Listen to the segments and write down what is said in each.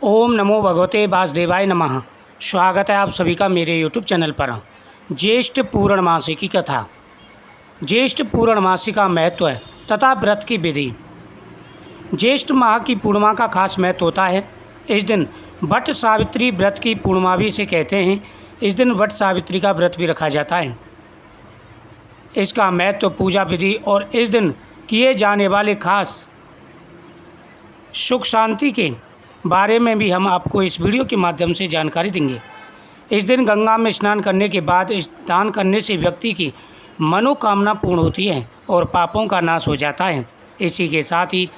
ओम नमो भगवते वासुदेवाय नमः। स्वागत है आप सभी का मेरे यूट्यूब चैनल पर। ज्येष्ठ पूर्णमासी की कथा। ज्येष्ठ पूर्णमासी का महत्व तथा व्रत की विधि। ज्येष्ठ माह की पूर्णिमा का खास महत्व होता है। इस दिन वट सावित्री व्रत की पूर्णिमा भी इसे कहते हैं। इस दिन वट सावित्री का व्रत भी रखा जाता है। इसका महत्व, पूजा विधि और इस दिन किए जाने वाले खास सुख शांति के बारे में भी हम आपको इस वीडियो के माध्यम से जानकारी देंगे। इस दिन गंगा में स्नान करने के बाद स्नान करने से व्यक्ति की मनोकामना पूर्ण होती है और पापों का नाश हो जाता है। इसी के साथ ही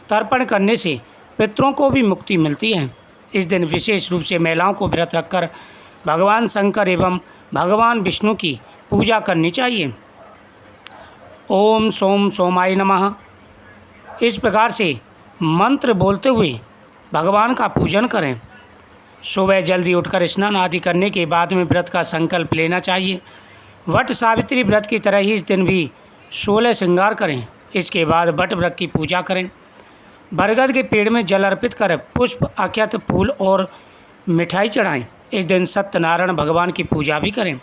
तर्पण करने से पितरों को भी मुक्ति मिलती है। इस दिन विशेष रूप से महिलाओं को व्रत रखकर भगवान शंकर एवं भगवान विष्णु की पूजा करनी चाहिए। ओम सोम सोमाय नमः, इस प्रकार से मंत्र बोलते हुए भगवान का पूजन करें। सुबह जल्दी उठकर स्नान आदि करने के बाद में व्रत का संकल्प लेना चाहिए। वट सावित्री व्रत की तरह ही इस दिन भी 16 श्रृंगार करें। इसके बाद वट व्रत की पूजा करें। बरगद के पेड़ में जल अर्पित कर पुष्प, अक्षत, फूल और मिठाई चढ़ाएं। इस दिन सत्यनारायण भगवान की पूजा भी करें।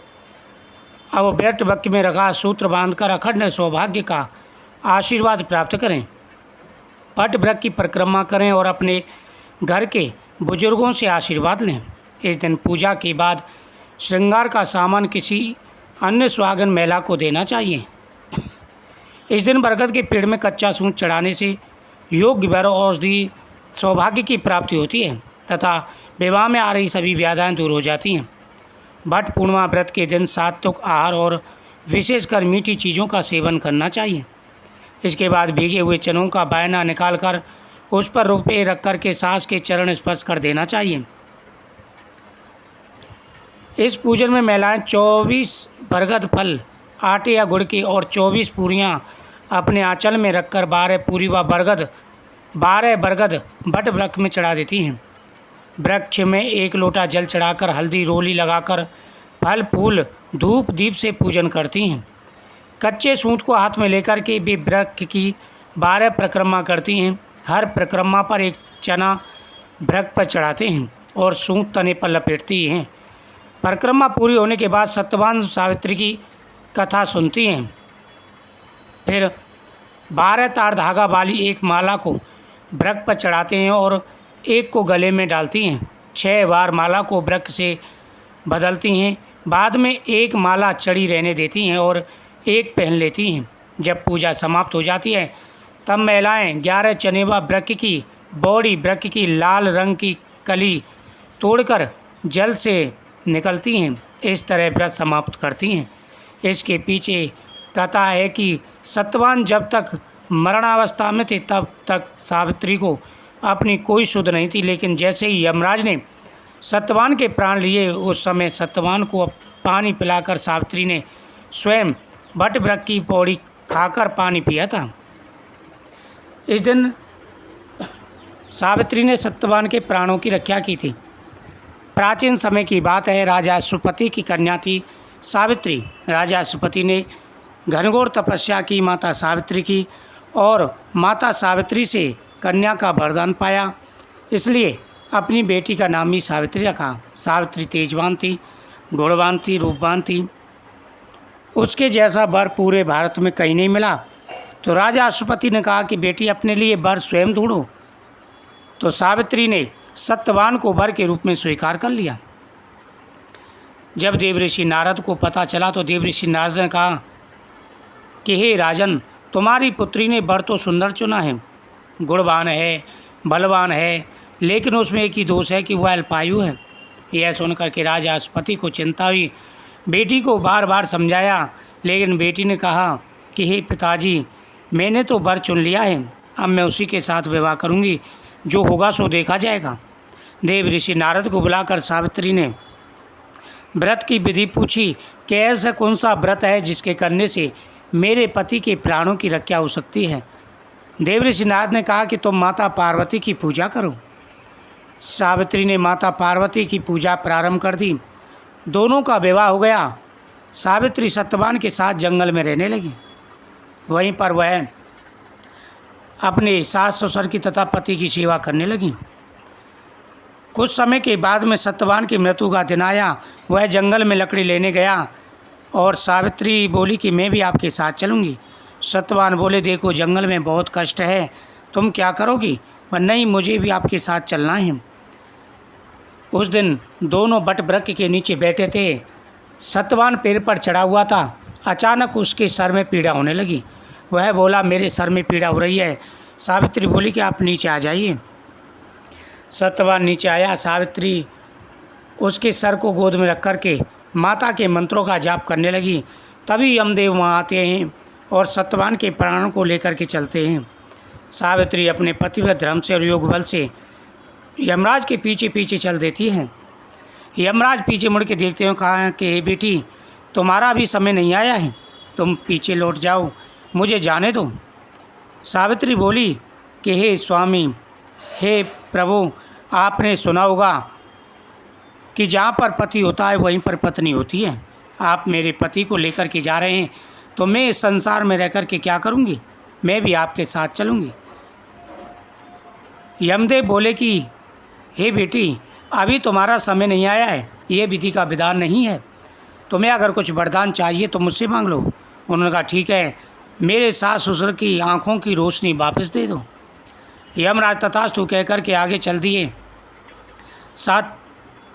अब व्रत वाक्य में रखा सूत्र बांधकर अखंड सौभाग्य का आशीर्वाद प्राप्त करें। वट व्रत की परिक्रमा करें और अपने घर के बुजुर्गों से आशीर्वाद लें। इस दिन पूजा के बाद श्रृंगार का सामान किसी अन्य सुहागन महिला को देना चाहिए। इस दिन बरगद के पेड़ में कच्चा सूत चढ़ाने से योग, वर, औषधि, सौभाग्य की प्राप्ति होती है तथा विवाह में आ रही सभी व्याधाएं दूर हो जाती हैं। वट पूर्णिमा व्रत के दिन सात्विक आहार और विशेषकर मीठी चीज़ों का सेवन करना चाहिए। इसके बाद भीगे हुए चनों का बायना निकालकर उस पर रुपये रख कर के सास के चरण स्पर्श कर देना चाहिए। इस पूजन में महिलाएं 24 बरगद फल आटे या गुड़ के और 24 पूरियां अपने आंचल में रखकर 12 बरगद वट वृक्ष में चढ़ा देती हैं। वृक्ष में 1 लोटा जल चढ़ाकर हल्दी रोली लगाकर फल, फूल, धूप, दीप से पूजन करती हैं। कच्चे सूत को हाथ में लेकर के वे वृक्ष की 12 परिक्रमा करती हैं। हर परिक्रमा पर एक चना वृक्ष पर चढ़ाते हैं और सूत तने पर लपेटती हैं। परिक्रमा पूरी होने के बाद सत्यवान सावित्री की कथा सुनती हैं। फिर 12 तार धागा वाली एक माला को वृक्ष पर चढ़ाते हैं और एक को गले में डालती हैं। 6 बार माला को वृक्ष से बदलती हैं। बाद में एक माला चढ़ी रहने देती हैं और एक पहन लेती हैं। जब पूजा समाप्त हो जाती है तब महिलाएं 11 चने व वृक्ष की बॉडी, वृक्ष की लाल रंग की कली तोड़कर जल से निकलती हैं। इस तरह व्रत समाप्त करती हैं। इसके पीछे कथा है कि सत्यवान जब तक मरणावस्था में थे तब तक सावित्री को अपनी कोई सुध नहीं थी, लेकिन जैसे ही यमराज ने सत्यवान के प्राण लिए उस समय सत्यवान को पानी पिलाकर सावित्री ने स्वयं वट वृक्ष की पौड़ी खाकर पानी पिया था। इस दिन सावित्री ने सत्यवान के प्राणों की रक्षा की थी। प्राचीन समय की बात है, राजा अश्वपति की कन्या थी सावित्री। राजा अश्वपति ने घनघोर तपस्या की माता सावित्री की और माता सावित्री से कन्या का वरदान पाया, इसलिए अपनी बेटी का नाम ही सावित्री रखा। सावित्री तेजवान थी, गुणवान थी, रूपवान थी। उसके जैसा वर पूरे भारत में कहीं नहीं मिला। तो राजा अश्वपति ने कहा कि बेटी अपने लिए वर स्वयं ढूंढो। तो सावित्री ने सत्यवान को वर के रूप में स्वीकार कर लिया। जब देवऋषि नारद को पता चला तो देवऋषि नारद ने कहा कि हे राजन, तुम्हारी पुत्री ने वर तो सुंदर चुना है, गुणवान है, बलवान है, लेकिन उसमें एक ही दोष है कि वह अल्पायु है। यह सुनकर के राजा अश्वपति को चिंता हुई। बेटी को बार बार समझाया, लेकिन बेटी ने कहा कि हे पिताजी, मैंने तो वर चुन लिया है, अब मैं उसी के साथ विवाह करूंगी, जो होगा सो देखा जाएगा। देव ऋषि नारद को बुलाकर सावित्री ने व्रत की विधि पूछी कि ऐसा कौन सा व्रत है जिसके करने से मेरे पति के प्राणों की रक्षा हो सकती है। देव ऋषि नारद ने कहा कि तुम माता पार्वती की पूजा करो। सावित्री ने माता पार्वती की पूजा प्रारंभ कर दी। दोनों का विवाह हो गया। सावित्री सत्यवान के साथ जंगल में रहने लगी। वहीं पर वह अपने सास ससुर की तथा पति की सेवा करने लगी। कुछ समय के बाद में सत्यवान की मृत्यु का दिन आया। वह जंगल में लकड़ी लेने गया और सावित्री बोली कि मैं भी आपके साथ चलूँगी। सत्यवान बोले, देखो जंगल में बहुत कष्ट है, तुम क्या करोगी? पर नहीं, मुझे भी आपके साथ चलना है। उस दिन दोनों बट वृक्ष के नीचे बैठे थे। सत्यवान पेड़ पर चढ़ा हुआ था। अचानक उसके सर में पीड़ा होने लगी। वह बोला, मेरे सर में पीड़ा हो रही है। सावित्री बोली कि आप नीचे आ जाइए। सत्यवान नीचे आया। सावित्री उसके सर को गोद में रख कर के माता के मंत्रों का जाप करने लगी। तभी यमदेव वहाँ आते हैं और सत्यवान के प्राणों को लेकर के चलते हैं। सावित्री अपने पतिव्रत धर्म से और योग बल से यमराज के पीछे पीछे चल देती हैं। यमराज पीछे मुड़ के देखते हैं, कहा कि हे बेटी, तुम्हारा अभी समय नहीं आया है, तुम पीछे लौट जाओ, मुझे जाने दो। सावित्री बोली कि हे स्वामी, हे प्रभु, आपने सुना होगा कि जहाँ पर पति होता है वहीं पर पत्नी होती है। आप मेरे पति को लेकर के जा रहे हैं तो मैं इस संसार में रह कर के क्या करूँगी? मैं भी आपके साथ चलूँगी। यमदेव बोले कि हे बेटी, अभी तुम्हारा समय नहीं आया है, ये विधि का विधान नहीं है, तुम्हें अगर कुछ वरदान चाहिए तो मुझसे मांग लो। उन्होंने कहा, ठीक है, मेरे सास ससुर की आँखों की रोशनी वापस दे दो। यमराज तथास्तु कह कर के आगे चल दिए।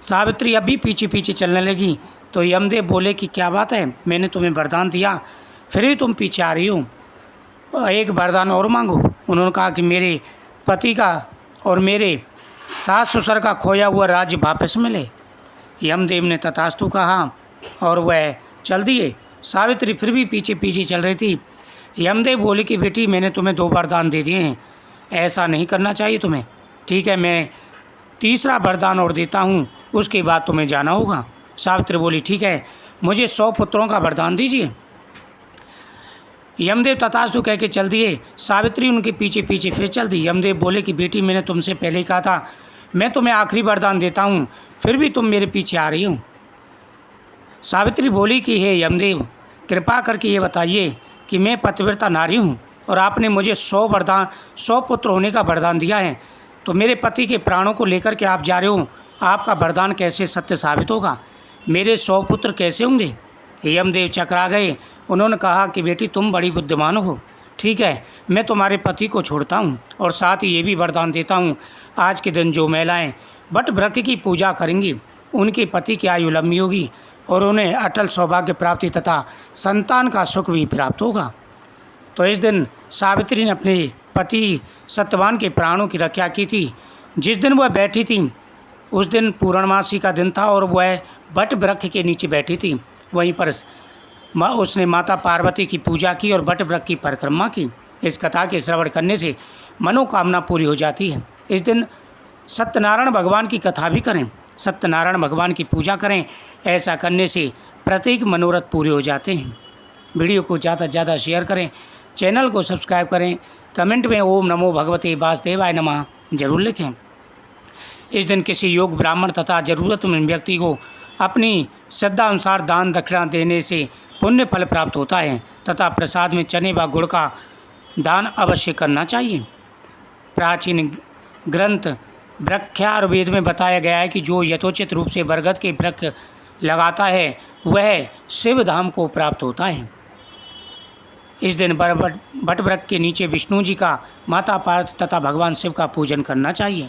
सावित्री अभी पीछे पीछे चलने लगी तो यमदेव बोले कि क्या बात है, मैंने तुम्हें वरदान दिया, फिर ही तुम पीछे आ रही हो, एक वरदान और मांगो। उन्होंने कहा कि मेरे पति का और मेरे सास ससुर का खोया हुआ राज्य वापस मिले। यमदेव ने तथास्तु कहा और वह चल दिए। सावित्री फिर भी पीछे पीछे चल रही थी। यमदेव बोले कि बेटी, मैंने तुम्हें 2 वरदान दे दिए हैं, ऐसा नहीं करना चाहिए तुम्हें। ठीक है, मैं तीसरा वरदान और देता हूँ, उसके बाद तुम्हें जाना होगा। सावित्री बोली, ठीक है, मुझे 100 पुत्रों का वरदान दीजिए। यमदेव तथास्तु कह के चल दिए। सावित्री उनके पीछे पीछे फिर चल दी। यमदेव बोले कि बेटी, मैंने तुमसे पहले ही कहा था मैं तुम्हें आखिरी वरदान देता हूँ, फिर भी तुम मेरे पीछे आ रही हो। सावित्री बोली कि हे यमदेव, कृपा करके ये बताइए कि मैं पतिव्रता नारी हूँ और आपने मुझे 100 पुत्र होने का वरदान दिया है, तो मेरे पति के प्राणों को लेकर के आप जा रहे हो, आपका वरदान कैसे सत्य साबित होगा? मेरे 100 पुत्र कैसे होंगे? यमदेव चकरा गए। उन्होंने कहा कि बेटी, तुम बड़ी बुद्धिमान हो, ठीक है, मैं तुम्हारे पति को छोड़ता हूँ और साथ ही ये भी वरदान देता हूँ, आज के दिन जो महिलाएं बट वृक्ष की पूजा करेंगी उनके पति की आयु लंबी होगी और उन्हें अटल सौभाग्य प्राप्ति तथा संतान का सुख भी प्राप्त होगा। तो इस दिन सावित्री ने अपने पति सत्यवान के प्राणों की रक्षा की थी। जिस दिन वह बैठी थी उस दिन पूर्णमासी का दिन था और वह बट वृक्ष के नीचे बैठी थी। वहीं पर उसने माता पार्वती की पूजा की और बट वृक्ष की परिक्रमा की। इस कथा के श्रवण करने से मनोकामना पूरी हो जाती है। इस दिन सत्यनारायण भगवान की कथा भी करें, सत्यनारायण भगवान की पूजा करें। ऐसा करने से प्रत्येक मनोरथ पूरे हो जाते हैं। वीडियो को ज़्यादा से ज़्यादा शेयर करें, चैनल को सब्सक्राइब करें, कमेंट में ओम नमो भगवते वासुदेवाय नमः जरूर लिखें। इस दिन किसी योग ब्राह्मण तथा ज़रूरतमंद व्यक्ति को अपनी श्रद्धा अनुसार दान दक्षिणा देने से पुण्य फल प्राप्त होता है तथा प्रसाद में चने व गुड़ का दान अवश्य करना चाहिए। प्राचीन ग्रंथ ब्रह्मज्ञान में बताया गया है कि जो यथोचित रूप से बरगद के वृक्ष लगाता है वह शिव धाम को प्राप्त होता है। इस दिन बट वृक्ष के नीचे विष्णु जी का, माता पार्वती तथा भगवान शिव का पूजन करना चाहिए।